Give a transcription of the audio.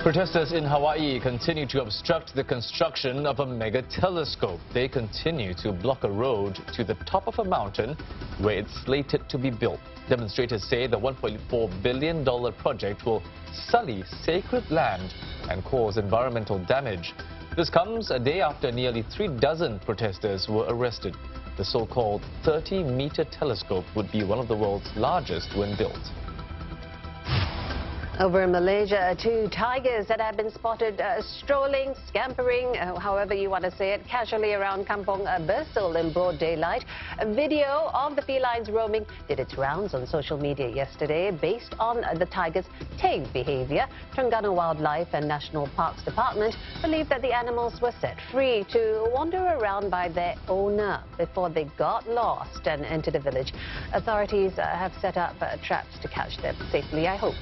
Protesters in Hawaii continue to obstruct the construction of a mega telescope. They continue to block a road to the top of a mountain where it's slated to be built. Demonstrators say the $1.4 billion project will sully sacred land and cause environmental damage. This comes a day after nearly 36 protesters were arrested. The so-called 30-meter telescope would be one of the world's largest when built. Over in Malaysia, 2 tigers that have been spotted strolling, scampering, however you want to say it, casually around Kampong Bersul in broad daylight. A video of the felines roaming did its rounds on social media yesterday. Based on the tigers' tame behavior, Terengganu Wildlife and National Parks Department believe that the animals were set free to wander around by their owner before they got lost and entered the village. Authorities have set up traps to catch them safely, I hope.